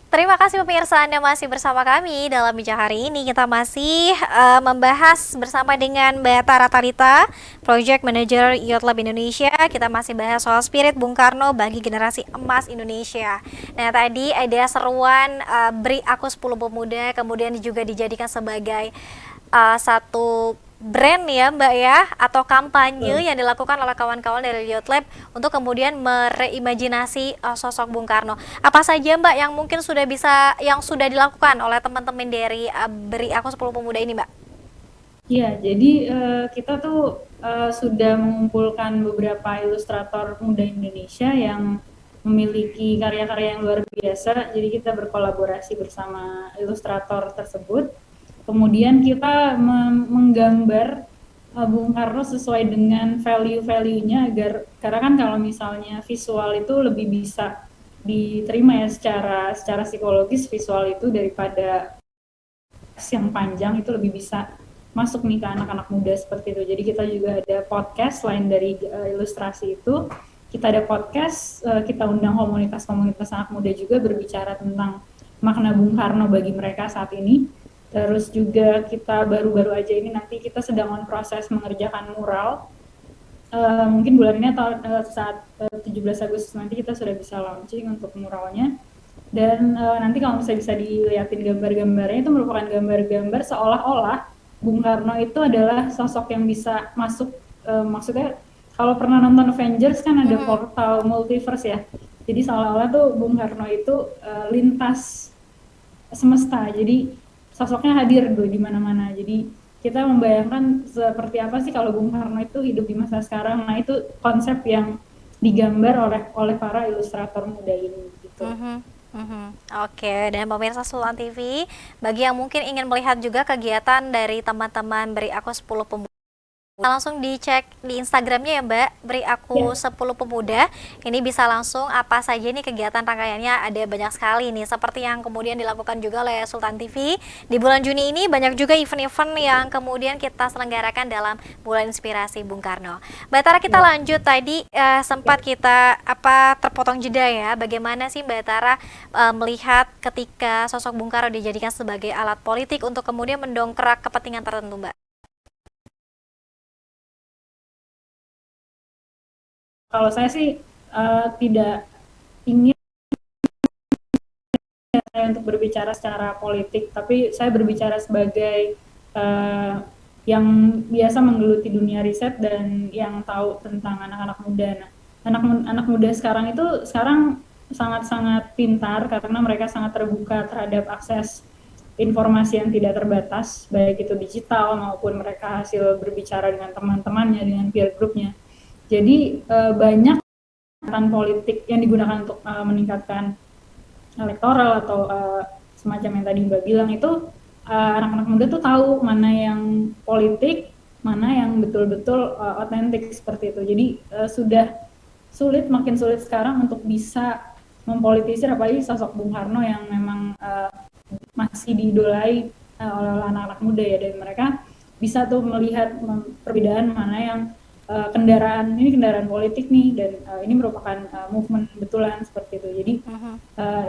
Terima kasih pemirsa Anda masih bersama kami dalam bijak hari ini. Kita masih membahas bersama dengan Mbak Tara Talita, Project Manager Youth Lab Indonesia. Kita masih bahas soal spirit Bung Karno bagi generasi emas Indonesia. Nah, tadi ada seruan Beri Aku 10 Pemuda, kemudian juga dijadikan sebagai satu brand ya Mbak ya, atau kampanye yang dilakukan oleh kawan-kawan dari Youth Lab untuk kemudian mereimajinasi sosok Bung Karno. Apa saja Mbak yang mungkin yang sudah dilakukan oleh teman-teman dari Beri Aku 10 Pemuda ini Mbak? Iya, jadi kita tuh sudah mengumpulkan beberapa ilustrator muda Indonesia yang memiliki karya-karya yang luar biasa. Jadi kita berkolaborasi bersama ilustrator tersebut. Kemudian kita menggambar Bung Karno sesuai dengan value-value-nya karena kan kalau misalnya visual itu lebih bisa diterima ya secara psikologis, visual itu daripada yang panjang itu lebih bisa masuk nih ke anak-anak muda seperti itu. Jadi kita juga ada podcast selain dari ilustrasi itu, kita ada podcast, kita undang komunitas-komunitas anak muda juga berbicara tentang makna Bung Karno bagi mereka saat ini. Terus juga kita baru-baru aja ini nanti kita sedang on proses mengerjakan mural. Mungkin bulan ini atau saat 17 Agustus nanti kita sudah bisa launching untuk muralnya. Dan nanti kalau misalnya bisa dilihatin gambar-gambarnya itu merupakan gambar-gambar seolah-olah Bung Karno itu adalah sosok yang bisa masuk, maksudnya kalau pernah nonton Avengers kan ada Mhm. portal multiverse ya. Jadi seolah-olah tuh Bung Karno itu lintas semesta. Jadi sosoknya hadir tuh di mana-mana. Jadi kita membayangkan seperti apa sih kalau Bung Karno itu hidup di masa sekarang. Nah, itu konsep yang digambar oleh para ilustrator muda ini gitu. Mhm, mhm. Oke, dan pemirsa Sultan TV, bagi yang mungkin ingin melihat juga kegiatan dari teman-teman Beri Aku 10 Pemuda, langsung dicek di Instagramnya ya Mbak, Beri Aku Ya, 10 Pemuda. Ini bisa langsung apa saja nih kegiatan rangkaiannya, ada banyak sekali nih. Seperti yang kemudian dilakukan juga oleh Sultan TV. Di bulan Juni ini banyak juga event-event yang kemudian kita selenggarakan dalam bulan inspirasi Bung Karno. Mbak Tara, kita ya, lanjut tadi sempat ya. kita terpotong jeda ya. Bagaimana sih Mbak Tara melihat ketika sosok Bung Karno dijadikan sebagai alat politik untuk kemudian mendongkrak kepentingan tertentu Mbak? Kalau saya sih tidak ingin untuk berbicara secara politik, tapi saya berbicara sebagai uh, yang biasa menggeluti dunia riset dan yang tahu tentang anak-anak muda. Nah, anak muda sekarang itu sekarang sangat-sangat pintar karena mereka sangat terbuka terhadap akses informasi yang tidak terbatas, baik itu digital maupun mereka hasil berbicara dengan teman-temannya, dengan peer groupnya. Jadi banyak politik yang digunakan untuk meningkatkan elektoral atau semacam yang tadi Mbak bilang itu anak-anak muda tuh tahu mana yang politik, mana yang betul-betul otentik seperti itu. Jadi sudah makin sulit sekarang untuk bisa mempolitisir apalagi sosok Bung Karno yang memang masih diidolai oleh anak-anak muda ya, dan mereka bisa tuh melihat perbedaan mana yang kendaraan politik nih, dan ini merupakan movement betulan seperti itu. Jadi Mhm.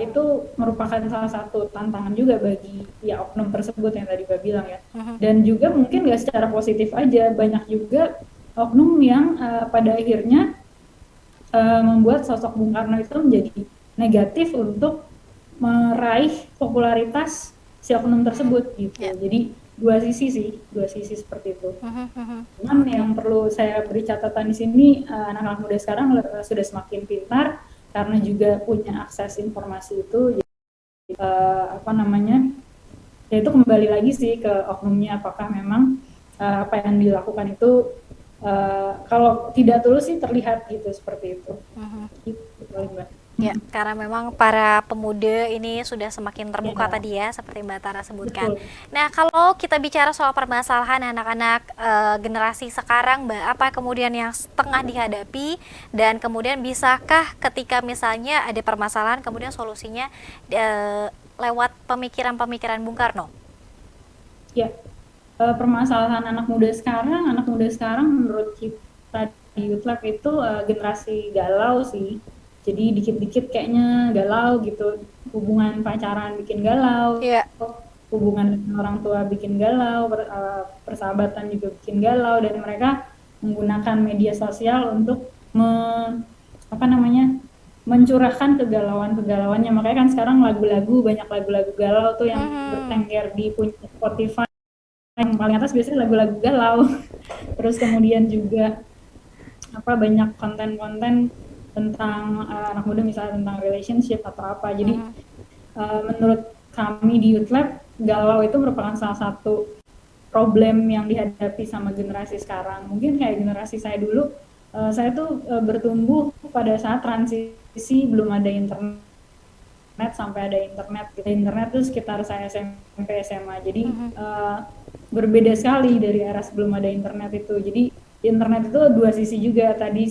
itu merupakan salah satu tantangan juga bagi ya oknum tersebut yang tadi Mbak bilang ya. Mhm. Dan juga mungkin nggak secara positif aja, banyak juga oknum yang pada akhirnya membuat sosok Bung Karno itu menjadi negatif untuk meraih popularitas si oknum tersebut gitu. Ya. Jadi dua sisi seperti itu. Mhm, mhm. Cuman Oke. yang perlu saya beri catatan di sini, anak-anak muda sekarang sudah semakin pintar karena juga punya akses informasi itu. Jadi, apa namanya? Ya itu kembali lagi sih ke oknumnya, apakah memang apa yang dilakukan itu kalau tidak tulus sih terlihat gitu seperti itu. Mhm. Gitu paling Mbak. Ya, karena memang para pemuda ini sudah semakin terbuka Ya, tadi ya, seperti Mbak Tara sebutkan. betul. Nah, kalau kita bicara soal permasalahan anak-anak generasi sekarang, Mbak, apa kemudian yang tengah dihadapi dan kemudian bisakah ketika misalnya ada permasalahan, kemudian solusinya lewat pemikiran-pemikiran Bung Karno? Ya, permasalahan anak muda sekarang menurut kita di Youth Lab itu generasi galau sih. Jadi dikit-dikit kayaknya galau gitu, hubungan pacaran bikin galau, Iya. hubungan dengan orang tua bikin galau, persahabatan juga bikin galau, dan mereka menggunakan media sosial untuk apa namanya, mencurahkan kegalauan-kegalauannya. Makanya kan sekarang lagu-lagu, banyak lagu-lagu galau tuh yang Mhm. bertengger di punya Spotify, yang paling atas biasanya lagu-lagu galau. Terus kemudian juga apa, banyak konten-konten tentang anak muda, misalnya tentang relationship atau apa. Jadi Mhm. menurut kami di Youth Lab, galau itu merupakan salah satu problem yang dihadapi sama generasi sekarang. Mungkin kayak generasi saya dulu, saya tuh bertumbuh pada saat transisi, belum ada internet sampai ada internet. Internet tuh sekitar saya SMP SMA. Jadi Mhm. berbeda sekali dari era sebelum ada internet itu. Jadi internet itu dua sisi juga, tadi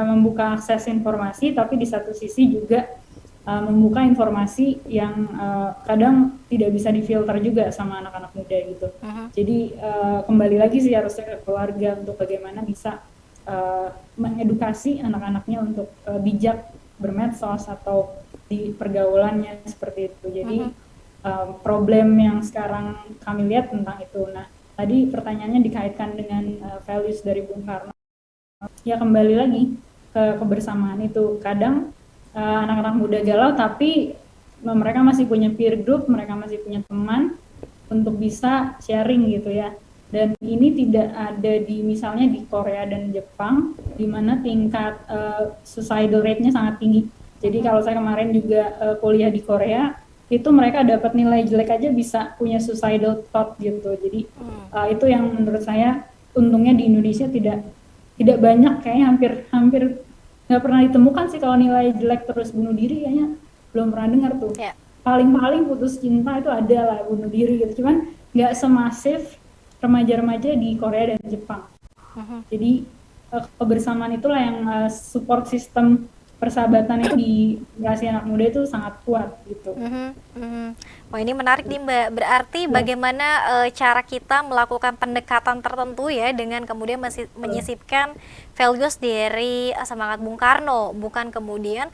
membuka akses informasi, tapi di satu sisi juga membuka informasi yang kadang tidak bisa difilter juga sama anak-anak muda gitu. Mhm. Jadi kembali lagi sih harusnya ke keluarga untuk bagaimana bisa mengedukasi anak-anaknya untuk bijak bermedsos atau di pergaulannya seperti itu. Jadi Mhm. problem yang sekarang kami lihat tentang itu. Nah, tadi pertanyaannya dikaitkan dengan values dari Bung Karno. Ya kembali lagi ke kebersamaan itu. Kadang anak-anak muda galau, tapi mereka masih punya peer group, mereka masih punya teman untuk bisa sharing gitu ya. Dan ini tidak ada di misalnya di Korea dan Jepang, di mana tingkat suicidal rate-nya sangat tinggi. Jadi Mhm. kalau saya kemarin juga kuliah di Korea, itu mereka dapat nilai jelek aja bisa punya suicidal thought gitu. Jadi Mhm. itu yang menurut saya untungnya di Indonesia tidak tidak banyak, kayaknya hampir hampir nggak pernah ditemukan sih kalau nilai jelek terus bunuh diri, kayaknya belum pernah dengar tuh. Ya. Paling-paling putus cinta itu ada lah bunuh diri gitu, cuman nggak semasif remaja-remaja di Korea dan Jepang. Mhm. Jadi kebersamaan itulah yang support sistem persahabatan itu di generasi anak muda itu sangat kuat gitu. Mhm. Mhm. Wah, ini menarik nih Mbak. Berarti Ya, bagaimana cara kita melakukan pendekatan tertentu ya dengan kemudian betul. menyisipkan values dari semangat Bung Karno, bukan kemudian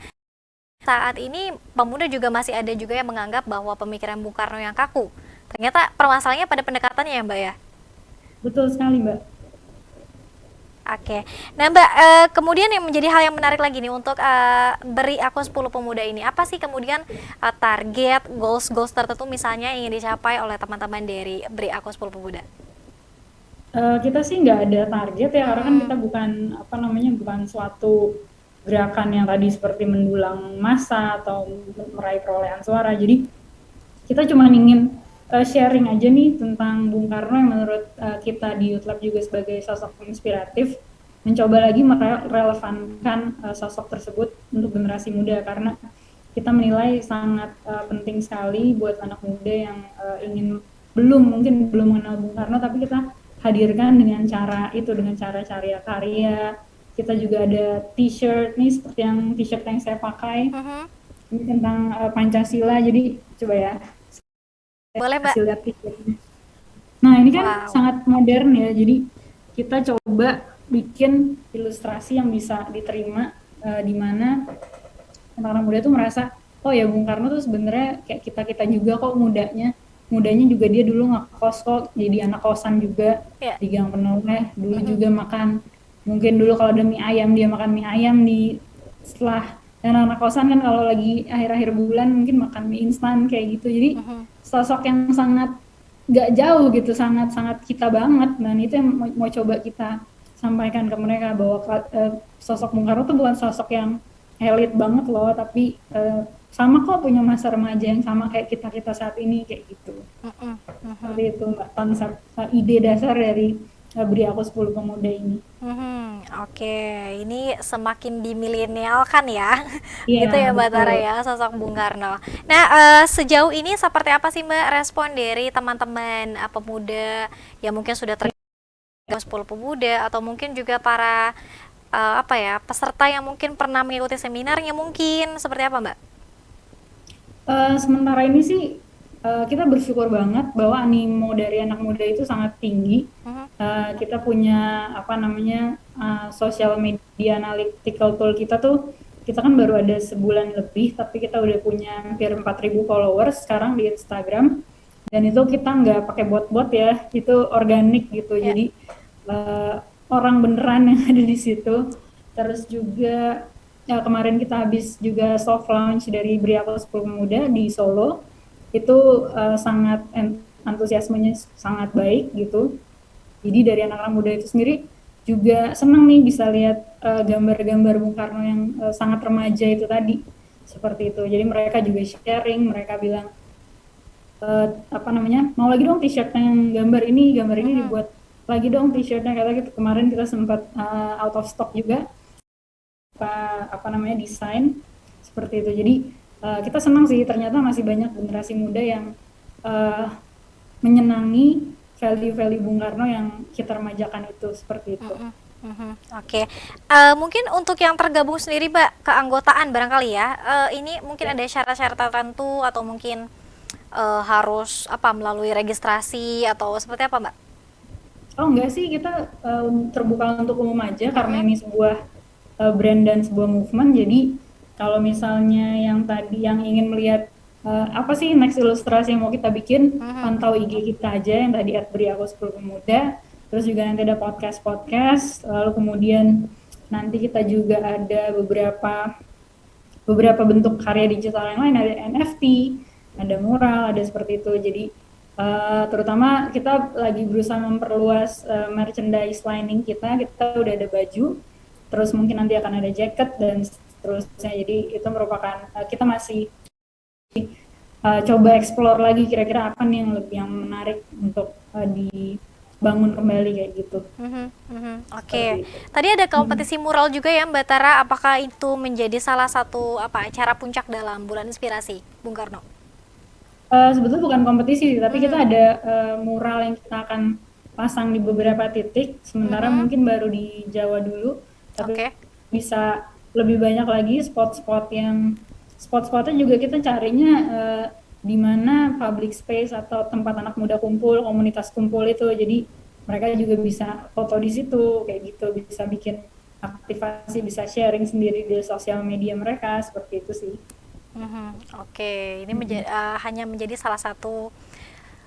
saat ini pemuda juga masih ada juga yang menganggap bahwa pemikiran Bung Karno yang kaku. Ternyata permasalahannya pada pendekatannya ya Mbak ya. Betul sekali, Mbak. Oke. Nah, Mbak, kemudian yang menjadi hal yang menarik lagi nih untuk Beri Aku 10 Pemuda ini, apa sih kemudian target, goals-goals tertentu misalnya yang ingin dicapai oleh teman-teman dari Beri Aku 10 Pemuda? Kita sih nggak ada target ya, karena kan kita Mhm. bukan apa namanya, bukan suatu gerakan yang tadi seperti mendulang massa atau meraih perolehan suara. Jadi kita cuma ingin sharing aja nih tentang Bung Karno yang menurut kita di Youth Lab juga sebagai sosok inspiratif, mencoba lagi merelevankan sosok tersebut untuk generasi muda, karena kita menilai sangat penting sekali buat anak muda yang ingin mungkin belum mengenal Bung Karno, tapi kita hadirkan dengan cara itu, dengan cara karya. Kita juga ada t-shirt nih, seperti yang t-shirt yang saya pakai Mhm. ini tentang Pancasila. Jadi coba ya Boleh, Mbak. kasih lihat t-shirtnya. Nah ini kan Wow. sangat modern ya, jadi kita coba bikin ilustrasi yang bisa diterima, di mana anak-anak muda tuh merasa, oh ya Bung Karno tuh sebenarnya kayak kita juga kok, mudanya juga dia dulu ngekos kok, jadi anak kosan juga Ya. di Gang Penoleh, dulu Mhm. juga makan, mungkin dulu kalau ada mie ayam dia makan mie ayam di setelah, dan anak kosan kan kalau lagi akhir-akhir bulan mungkin makan mie instan kayak gitu. Jadi Mhm. sosok yang sangat nggak jauh gitu, sangat-sangat kita banget, dan itu yang mau coba kita sampaikan ke mereka, bahwa sosok Bung Karno tuh bukan sosok yang elit banget loh, tapi sama kok, punya masa remaja yang sama kayak kita-kita saat ini kayak gitu. Mhm. Seperti Mhm. itu Mbak, konsep ide dasar dari Beri Aku 10 Pemuda ini. Mhm. Oke, ini semakin dimilenialkan ya, Iya, gitu ya Mbak Tara betul. ya, sosok Bung Karno. Nah, sejauh ini seperti apa sih Mbak respon dari teman-teman pemuda yang mungkin sudah tergabung 10 pemuda atau mungkin juga para apa ya, peserta yang mungkin pernah mengikuti seminarnya mungkin seperti apa Mbak? Sementara ini sih kita bersyukur banget bahwa animo dari anak muda itu sangat tinggi. Mhm. Kita punya apa namanya, social media analytical tool kita tuh kita kan baru ada sebulan lebih, tapi kita udah punya hampir 4.000 followers sekarang di Instagram. Dan itu kita nggak pakai bot-bot ya, itu organik gitu. Ya. Jadi uh, orang beneran yang ada di situ. Terus juga ya, kemarin kita habis juga soft launch dari Beri Aku 10 Pemuda di Solo. Itu sangat antusiasmenya sangat baik gitu. Jadi dari anak-anak muda itu sendiri juga senang nih bisa lihat gambar-gambar Bung Karno yang sangat remaja itu tadi, seperti itu. Jadi mereka juga sharing, mereka bilang apa namanya, mau lagi dong t-shirt yang gambar ini dibuat lagi dong t-shirtnya, kata gitu. Kemarin kita sempat out of stock juga apa namanya desain seperti itu. Jadi kita senang sih, ternyata masih banyak generasi muda yang menyenangi value-value Bung Karno yang kita remajakan itu, seperti itu. Oke. Mungkin untuk yang tergabung sendiri, Mbak, keanggotaan barangkali ya. Ini mungkin Ya. ada syarat-syarat tertentu atau mungkin harus apa melalui registrasi atau seperti apa, Mbak? Oh enggak sih, kita terbuka untuk umum aja karena Mm-mm. ini sebuah brand dan sebuah movement. Jadi kalau misalnya yang tadi yang ingin melihat apa sih next ilustrasi yang mau kita bikin, Mhm. pantau IG kita aja yang tadi @beri aku 10 pemuda. Terus juga nanti ada podcast-podcast, lalu kemudian nanti kita juga ada beberapa beberapa bentuk karya digital yang lain, ada NFT, ada mural, ada seperti itu. Jadi terutama kita lagi berusaha memperluas merchandise lining kita udah ada baju, terus mungkin nanti akan ada jacket dan seterusnya. Jadi itu merupakan kita masih coba explore lagi kira-kira apa nih yang lebih yang menarik untuk dibangun kembali kayak gitu. Mhm, mhm. Oke. Seperti itu. Tadi ada kompetisi mural juga ya, Mbak Tara. Apakah itu menjadi salah satu apa acara puncak dalam Bulan Inspirasi Bung Karno? Sebetulnya bukan kompetisi, tapi kita Mhm. ada mural yang kita akan pasang di beberapa titik. Sementara Mhm. mungkin baru di Jawa dulu, tapi Oke. bisa lebih banyak lagi spot-spotnya juga kita carinya di mana public space atau tempat anak muda kumpul, komunitas kumpul itu. Jadi mereka juga bisa foto di situ, kayak gitu, bisa bikin aktivasi, bisa sharing sendiri di sosial media mereka, seperti itu sih. Mhm. Oke, ini Mm-mm. hanya menjadi salah satu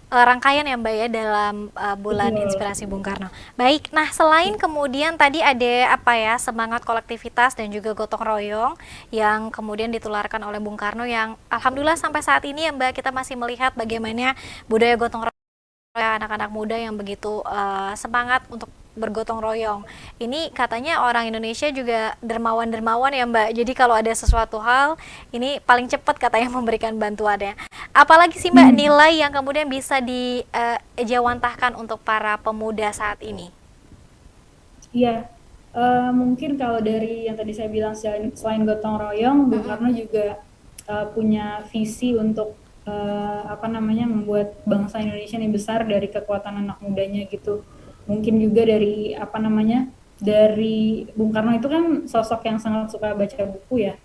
rangkaian ya, Mbak ya, dalam Bulan Betul. Inspirasi Bung Karno. Baik, nah selain kemudian tadi ada apa ya, semangat kolektivitas dan juga gotong royong yang kemudian ditularkan oleh Bung Karno yang alhamdulillah sampai saat ini ya, Mbak, kita masih melihat bagaimana budaya gotong royong anak-anak muda yang begitu semangat untuk bergotong royong. Ini katanya orang Indonesia juga dermawan-dermawan ya, Mbak. Jadi kalau ada sesuatu hal, ini paling cepat katanya memberikan bantuannya. Apalagi sih, Mbak, Hmm. nilai yang kemudian bisa dijawantahkan untuk para pemuda saat ini? Iya, mungkin kalau dari yang tadi saya bilang selain gotong royong, Bung Mm-mm. Karno juga punya visi untuk apa namanya membuat bangsa Indonesia ini besar dari kekuatan anak mudanya gitu. Mungkin juga dari apa namanya dari Bung Karno itu kan sosok yang sangat suka baca buku ya.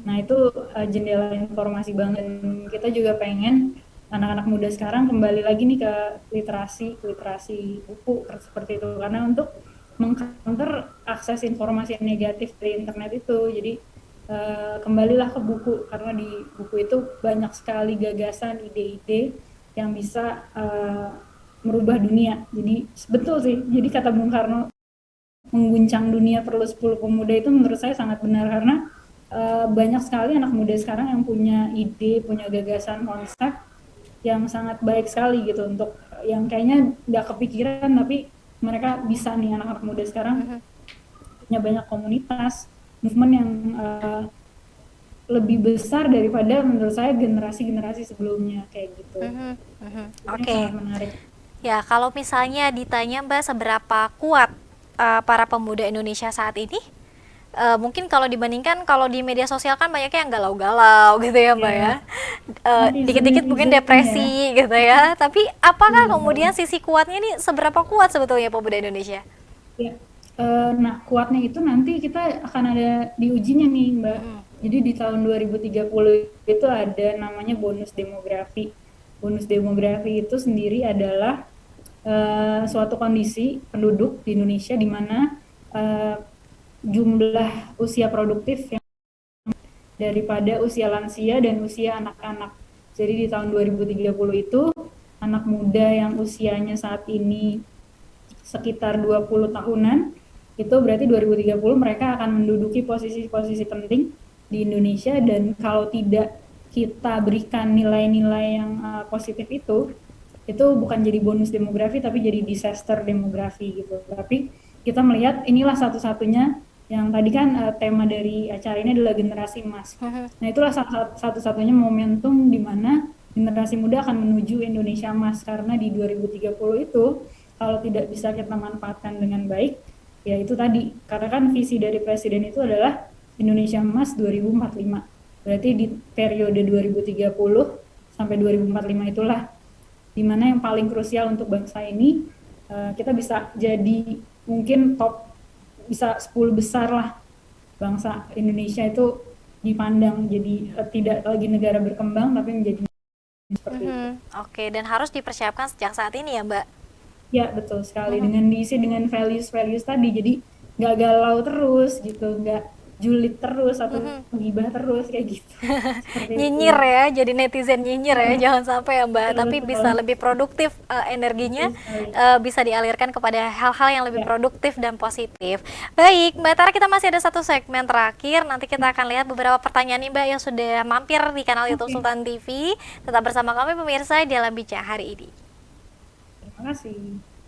Nah itu jendela informasi banget. Dan kita juga pengen anak-anak muda sekarang kembali lagi nih ke literasi buku seperti itu, karena untuk mengcounter akses informasi yang negatif dari internet itu. Jadi kembalilah ke buku, karena di buku itu banyak sekali gagasan, ide-ide yang bisa merubah dunia. Jadi betul sih. Jadi kata Bung Karno, mengguncang dunia perlu 10 pemuda, itu menurut saya sangat benar, karena banyak sekali anak muda sekarang yang punya ide, punya gagasan, konsep yang sangat baik sekali gitu, untuk yang kayaknya nggak kepikiran, tapi mereka bisa nih, anak-anak muda sekarang Mhm. punya banyak komunitas, movement yang lebih besar daripada menurut saya generasi-generasi sebelumnya kayak gitu. Mhm. Mhm. Ini Oke. sangat menarik. Ya, kalau misalnya ditanya, Mbak, seberapa kuat para pemuda Indonesia saat ini? Mungkin kalau dibandingkan kalau di media sosial kan banyaknya yang galau-galau gitu ya, Mbak ya. Ya, netizen Dikit-dikit mungkin netizen ya. depresi gitu ya. Tapi apakah kemudian Benar. sisi kuatnya ini seberapa kuat sebetulnya pemuda Indonesia? Ya, nah kuatnya itu nanti kita akan ada di ujinya nih Mbak. Mm-mm. Jadi di tahun 2030 itu ada namanya bonus demografi. Bonus demografi itu sendiri adalah suatu kondisi penduduk di Indonesia di mana jumlah usia produktif daripada usia lansia dan usia anak-anak. Jadi di tahun 2030 itu anak muda yang usianya saat ini sekitar 20 tahunan, itu berarti 2030 mereka akan menduduki posisi-posisi penting di Indonesia, dan kalau tidak kita berikan nilai-nilai yang positif itu bukan jadi bonus demografi tapi jadi disaster demografi gitu. Tapi kita melihat inilah satu-satunya, yang tadi kan tema dari acara ini adalah generasi emas. Nah, itulah satu-satunya momentum di mana generasi muda akan menuju Indonesia emas, karena di 2030 itu kalau tidak bisa kita manfaatkan dengan baik, ya itu tadi, karena kan visi dari presiden itu adalah Indonesia emas 2045. Berarti di periode 2030 sampai 2045 itulah dimana yang paling krusial untuk bangsa ini, kita bisa jadi mungkin top, bisa 10 besar lah, bangsa Indonesia itu dipandang jadi tidak lagi negara berkembang tapi menjadi seperti itu. Oke, dan harus dipersiapkan sejak saat ini ya, Mbak? Ya betul sekali, dengan diisi dengan values-values tadi, jadi nggak galau terus gitu, nggak julid terus atau gibah terus kayak gitu. Seperti itu. Nyinyir ya, jadi netizen nyinyir ya, Ya, jangan sampai ya Mbak, betul, tapi bisa betul. lebih produktif, energinya Betul sekali. bisa dialirkan kepada hal-hal yang lebih Ya, produktif dan positif. Baik, Mbak Tara, kita masih ada satu segmen terakhir, nanti kita akan lihat beberapa pertanyaan nih Mbak yang sudah mampir di kanal YouTube oke. Sultan TV. Tetap bersama kami pemirsa dalam Bincang hari ini. Terima kasih.